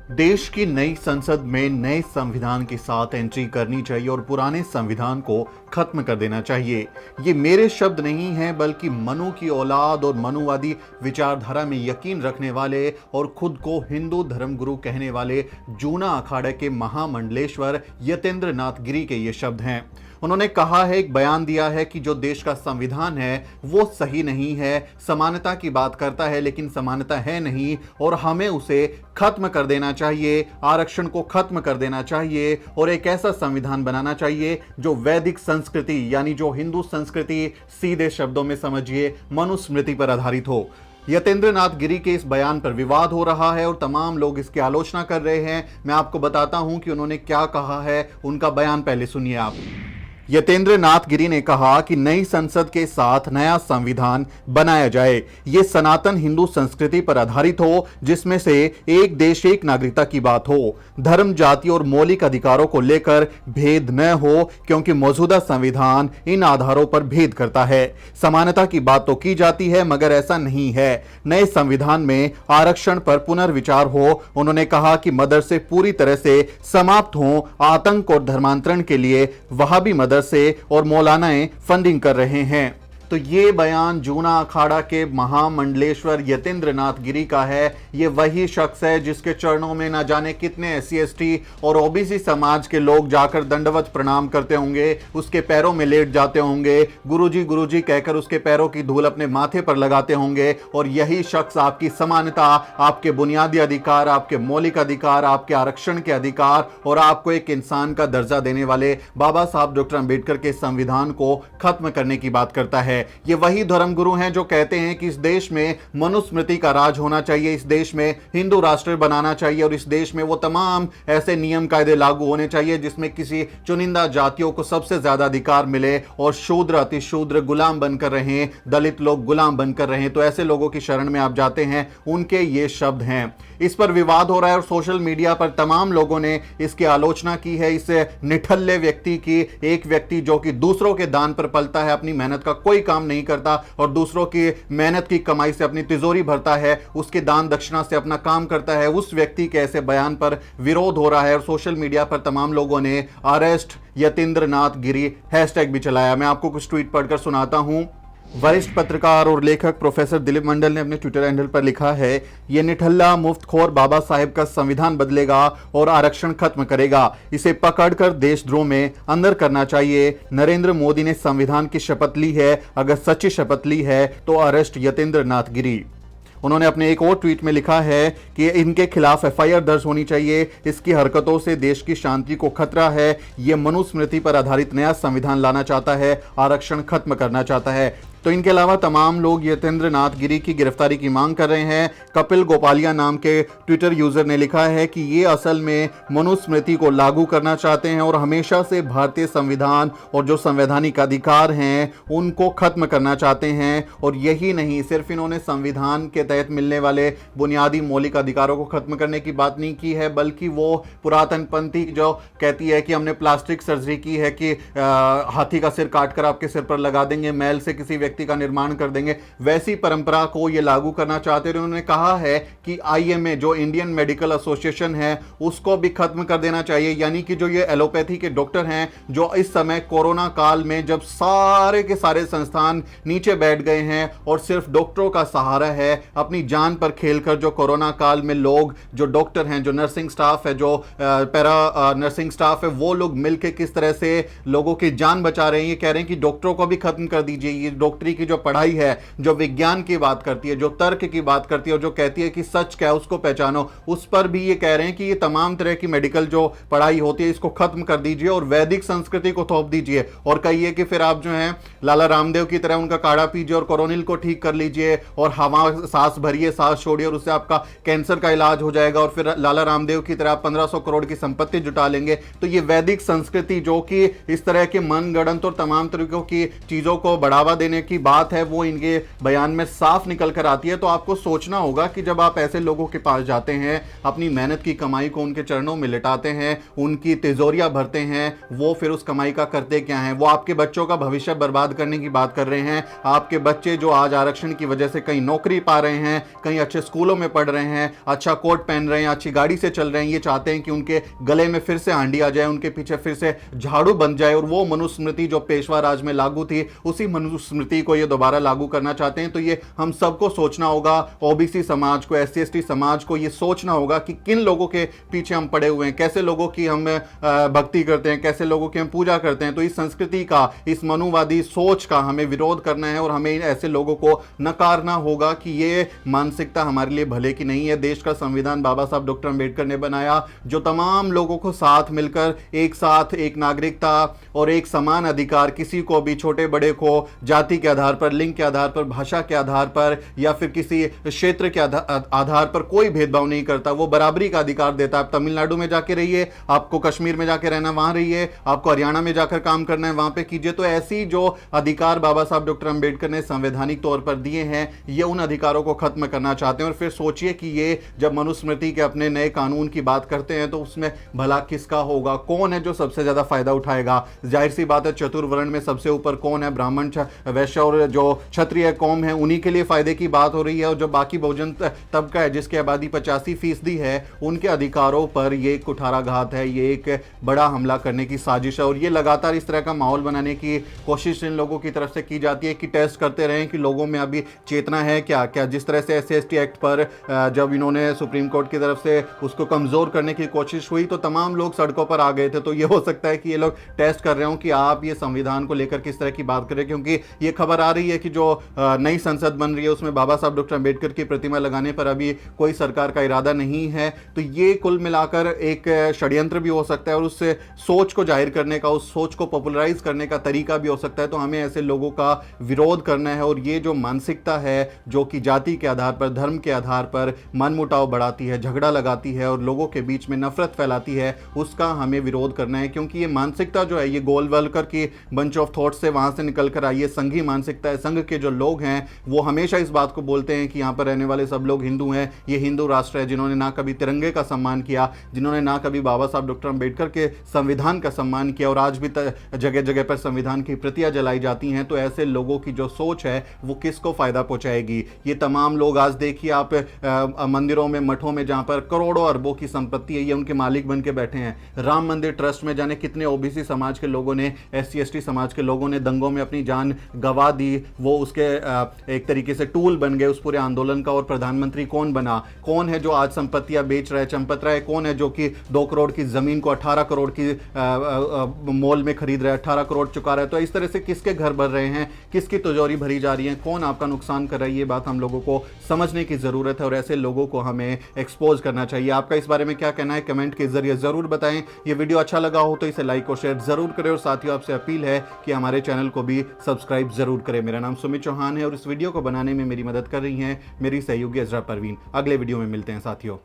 देश की नई संसद में नए संविधान के साथ एंट्री करनी चाहिए और पुराने संविधान को खत्म कर देना चाहिए। ये मेरे शब्द नहीं हैं, बल्कि मनु की औलाद और मनुवादी विचारधारा में यकीन रखने वाले और खुद को हिंदू धर्मगुरु कहने वाले जूना अखाड़े के महामंडलेश्वर यतेंद्र नाथ गिरी के ये शब्द हैं। उन्होंने कहा है, एक बयान दिया है कि जो देश का संविधान है वो सही नहीं है, समानता की बात करता है लेकिन समानता है नहीं और हमें उसे खत्म कर देना चाहिए, आरक्षण को खत्म कर देना चाहिए और एक ऐसा संविधान बनाना चाहिए जो वैदिक संस्कृति यानी जो हिंदू संस्कृति, सीधे शब्दों में समझिए, मनुस्मृति पर आधारित हो। यतेंद्र नाथ गिरी के इस बयान पर विवाद हो रहा है और तमाम लोग इसकी आलोचना कर रहे हैं। मैं आपको बताता हूं कि उन्होंने क्या कहा है, उनका बयान पहले सुनिए आप। यतेंद्र नाथ गिरी ने कहा कि नई संसद के साथ नया संविधान बनाया जाए, ये सनातन हिंदू संस्कृति पर आधारित हो, जिसमें से एक देश एक नागरिकता की बात हो, धर्म, जाति और मौलिक अधिकारों को लेकर भेद न हो, क्योंकि मौजूदा संविधान इन आधारों पर भेद करता है। समानता की बात तो की जाती है मगर ऐसा नहीं है। नए संविधान में आरक्षण पर पुनर्विचार हो। उन्होंने कहा कि मदरसे पूरी तरह से समाप्त हों, आतंक और धर्मांतरण के लिए वहाबी मदरसे और मौलानाएं फंडिंग कर रहे हैं। तो ये बयान जूना अखाड़ा के महामंडलेश्वर यतेंद्र नाथ गिरी का है। ये वही शख्स है जिसके चरणों में ना जाने कितने SC/ST और OBC समाज के लोग जाकर दंडवत प्रणाम करते होंगे, उसके पैरों में लेट जाते होंगे, गुरुजी कहकर उसके पैरों की धूल अपने माथे पर लगाते होंगे। और यही शख्स आपकी समानता, आपके बुनियादी अधिकार, आपके मौलिक अधिकार, आपके आरक्षण के अधिकार और आपको एक इंसान का दर्जा देने वाले बाबा साहब डॉक्टर अंबेडकर के संविधान को खत्म करने की बात करता है। ये वही धर्मगुरु हैं जो कहते हैं कि इस देश में मनुस्मृति का राज होना चाहिए, इस देश में हिंदू राष्ट्र बनाना चाहिए और इस देश में वो तमाम ऐसे नियम कायदे लागू होने चाहिए जिसमें किसी चुनिंदा जातियों को सबसे ज्यादा अधिकार मिले और शूद्र अतिशूद्र गुलाम बनकर रहें, दलित लोग गुलाम बनकर रहें। तो ऐसे लोगों की शरण में आप जाते हैं, उनके ये शब्द हैं। इस पर विवाद हो रहा है और सोशल मीडिया पर तमाम लोगों ने इसकी आलोचना की है। इस निठल्ले व्यक्ति की, एक व्यक्ति जो कि दूसरों के दान पर पलता है, अपनी मेहनत का कोई काम नहीं करता और दूसरों की मेहनत की कमाई से अपनी तिजोरी भरता है, उसके दान दक्षिणा से अपना काम करता है, उस व्यक्ति के ऐसे बयान पर विरोध हो रहा है और सोशल मीडिया पर तमाम लोगों ने अरेस्ट यतेंद्र नाथ गिरी हैशटैग भी चलाया। मैं आपको कुछ ट्वीट पढ़कर सुनाता हूं। वरिष्ठ पत्रकार और लेखक प्रोफेसर दिलीप मंडल ने अपने ट्विटर हैंडल पर लिखा है, ये निठल्ला मुफ्तखोर बाबा साहेब का संविधान बदलेगा और आरक्षण खत्म करेगा। इसे पकड़कर देशद्रोह में अंदर करना चाहिए। नरेंद्र मोदी ने संविधान की शपथ ली है, अगर सच्ची शपथ ली है तो अरेस्ट यतेंद्र नाथ गिरी। उन्होंने अपने एक और ट्वीट में लिखा है कि इनके खिलाफ FIR दर्ज होनी चाहिए। इसकी हरकतों से देश की शांति को खतरा है। ये मनुस्मृति पर आधारित नया संविधान लाना चाहता है, आरक्षण खत्म करना चाहता है। तो इनके अलावा तमाम लोग यतेंद्र नाथ गिरी की गिरफ्तारी की मांग कर रहे हैं। कपिल गोपालिया नाम के ट्विटर यूजर ने लिखा है कि ये असल में मनुस्मृति को लागू करना चाहते हैं और हमेशा से भारतीय संविधान और जो संवैधानिक अधिकार हैं उनको खत्म करना चाहते हैं। और यही नहीं, सिर्फ इन्होंने संविधान के तहत मिलने वाले बुनियादी मौलिक अधिकारों को खत्म करने की बात नहीं की है, बल्कि वो पुरातन पंथी जो कहती है कि हमने प्लास्टिक सर्जरी की है कि हाथी का सिर काटकर आपके सिर पर लगा देंगे, मैल से किसी व्यक्ति का निर्माण कर देंगे, वैसी परंपरा को ये लागू करना चाहते हैं। उन्होंने कहा है कि IMA जो इंडियन मेडिकल एसोसिएशन है उसको भी खत्म कर देना चाहिए। यानी कि जो ये एलोपैथी के डॉक्टर हैं जो इस समय कोरोना काल में जब सारे के सारे संस्थान नीचे बैठ गए हैं और सिर्फ डॉक्टरों का सहारा है, अपनी जान पर खेलकर जो कोरोना काल में लोग, जो डॉक्टर हैं, जो नर्सिंग स्टाफ है, जो पैरा नर्सिंग स्टाफ है, वो लोग मिलकर किस तरह से लोगों की जान बचा रहे हैं। ये कह रहे हैं कि डॉक्टरों को भी खत्म कर दीजिए। ये डॉक्टरी की जो पढ़ाई है, जो विज्ञान की बात करती है, जो तर्क की बात करती है और जो कहती है कि सच क्या है उसको पहचानो, उस पर भी ये कह रहे हैं कि ये तमाम तरह की मेडिकल जो पढ़ाई होती है इसको खत्म कर दीजिए और वैदिक संस्कृति को थोप दीजिए और कहिए कि फिर आप जो है लाला रामदेव की तरह उनका काढ़ा पीजिए और कोरोनिल को ठीक कर लीजिए और हवा सांस भरिए, सांस छोड़िए और उससे आपका कैंसर का इलाज हो जाएगा और फिर लाला रामदेव की तरह 1500 करोड़ की संपत्ति जुटा लेंगे। तो ये वैदिक संस्कृति जो कि इस तरह के मनगढ़ंत और तमाम तरीकों की चीजों को बढ़ावा देने की बात है वो इनके बयान में साफ निकल कर आती है। तो आपको सोचना होगा कि जब आप ऐसे लोगों के पास जाते हैं, अपनी मेहनत की कमाई को उनके चरणों में लिटाते हैं, उनकी तिजोरियां भरते हैं, वो फिर उस कमाई का करते क्या हैं? वो आपके बच्चों का भविष्य बर्बाद करने की बात कर रहे हैं। आपके बच्चे जो आज आरक्षण की वजह से कहीं नौकरी पा रहे हैं, कहीं अच्छे स्कूलों में पढ़ रहे हैं, अच्छा कोट पहन रहे हैं, अच्छी गाड़ी से चल रहे हैं, ये चाहते हैं कि उनके गले में फिर से हांडी आ जाए, उनके पीछे फिर से झाड़ू बन जाए और वो मनुस्मृति जो पेशवा राज में लागू थी उसी मनुस्मृति को ये दोबारा लागू करना चाहते हैं। तो ये हम सबको सोचना होगा, ओबीसी समाज को, एससी एसटी समाज को ये सोचना होगा कि किन लोगों के पीछे हम पड़े हुए हैं, कैसे लोगों की हम भक्ति करते हैं, कैसे लोगों की हम पूजा करते हैं। तो इस संस्कृति का, इस मनुवादी सोच का हमें विरोध करना है और हमें ऐसे लोगों को नकारना होगा कि ये मानसिकता हमारे लिए भले की नहीं है। देश का संविधान बाबा साहब डॉक्टर अंबेडकर ने बनाया, जो तमाम लोगों को साथ मिलकर एक साथ एक नागरिकता और एक समान अधिकार, किसी को भी छोटे बड़े को जाति के आधार पर, लिंग के आधार पर, भाषा के आधार पर या फिर किसी क्षेत्र के आधार पर कोई भेदभाव नहीं करता। वो बराबरी का अधिकार देता है। आप तमिलनाडु में जाके रहिए, आपको कश्मीर में जाके रहना वहां रहिए, आपको हरियाणा में जाकर काम करना है वहां पे कीजिए। तो ऐसी जो अधिकार बाबा साहब डॉक्टर अंबेडकर ने संवैधानिक तौर पर दिए हैं, ये उन अधिकारों को खत्म करना चाहते हैं। और फिर सोचिए कि ये जब मनुस्मृति के अपने नए कानून की बात करते हैं तो उसमें भला किसका होगा? कौन है जो सबसे ज्यादा फायदा उठाएगा? जाहिर सी बात है, चतुर्वर्ण में सबसे ऊपर कौन है? ब्राह्मण, वैश्य और जो क्षत्रिय कौम है, उन्हीं के लिए फायदे की बात हो रही है। और जो बाकी बहुजन तबका है जिसकी आबादी 85% है, उनके अधिकारों पर ये एक कुठाराघात है, ये एक बड़ा हमला करने की साजिश है। और ये लगातार इस तरह का माहौल बनाने की कोशिश इन लोगों की तरफ से की जाती है कि टेस्ट करते रहें कि लोगों में अभी चेतना है क्या। जिस तरह से एससी एसटी एक्ट पर जब इन्होंने सुप्रीम कोर्ट की तरफ से उसको कमजोर करने की कोशिश हुई तो तमाम लोग सड़कों पर आ गए थे। तो ये हो सकता है कि ये लोग टेस्ट कर रहे हो कि आप ये संविधान को लेकर किस तरह की बात करें, क्योंकि ये खबर आ रही है कि जो नई संसद बन रही है उसमें बाबा साहब डॉक्टर अंबेडकर की प्रतिमा लगाने पर अभी कोई सरकार का इरादा नहीं है। तो ये कुल मिलाकर एक षड्यंत्र भी हो सकता है और उस सोच को जाहिर करने का, उस सोच को पॉपुलराइज करने का तरीका भी हो सकता है। तो हमें ऐसे लोगों का विरोध करना है। और ये जो मानसिकता है जो कि जाति के आधार पर, धर्म के आधार पर मनमुटाव बढ़ाती है, झगड़ा लगाती है और लोगों के बीच में नफरत फैलाती है, उसका हमें विरोध करना है। क्योंकि ये मानसिकता जो है ये गोलवलकर की बंच ऑफ थॉट्स से वहां से निकल कर आई है, संघी मानसिकता है। संघ के जो लोग हैं वो हमेशा इस बात को बोलते हैं कि यहाँ पर रहने वाले सब लोग हिंदू हैं, ये हिंदू राष्ट्र है, जिन्होंने ना कभी तिरंगे का सम्मान किया, जिन्होंने ना कभी बाबा साहब डॉक्टर अंबेडकर के संविधान का सम्मान किया, और आज भी जगह जगह पर संविधान की प्रतियां जलाई जाती हैं। तो ऐसे लोगों की जो सोच है वो किसको फायदा पहुंचाएगी? ये तमाम लोग आज देखिए आप मंदिरों में, मठों में, जहां पर करोड़ों अरबों की संपत्ति है, ये उनके मालिक बन के बैठे हैं। राम मंदिर ट्रस्ट में जाने कितने ओबीसी समाज के लोगों ने, एससी एसटी समाज के लोगों ने दंगों में अपनी जान गंवा दी। वो उसके एक तरीके से टूल बन गए उस पूरे आंदोलन का। और प्रधानमंत्री कौन बना? कौन है जो आज संपत्तियां बेच रहा है, चंपत रहा है? कौन है जो कि 2 करोड़ की जमीन को 18 करोड़ की मोल में खरीद रहा है, 18 करोड़ चुका रहा है? तो इस तरह से किसके घर भर रहे हैं, किसकी तिजोरी भरी जा रही है, कौन आपका नुकसान कर रहा है? ये बात हम लोगों को समझने की जरूरत है और ऐसे लोगों को हमें एक्सपोज करना चाहिए। आपका इस बारे में क्या कहना है? कमेंट के जरिए जरूर बताएं। ये वीडियो अच्छा लगा हो तो इसे लाइक और शेयर जरूर करें और साथियों आपसे अपील है कि हमारे चैनल को भी सब्सक्राइब जरूर करें। मेरा नाम सुमित चौहान है और इस वीडियो को बनाने में मेरी मदद कर रही हैं मेरी सहयोगी अजरा परवीन। अगले वीडियो में मिलते हैं साथियों।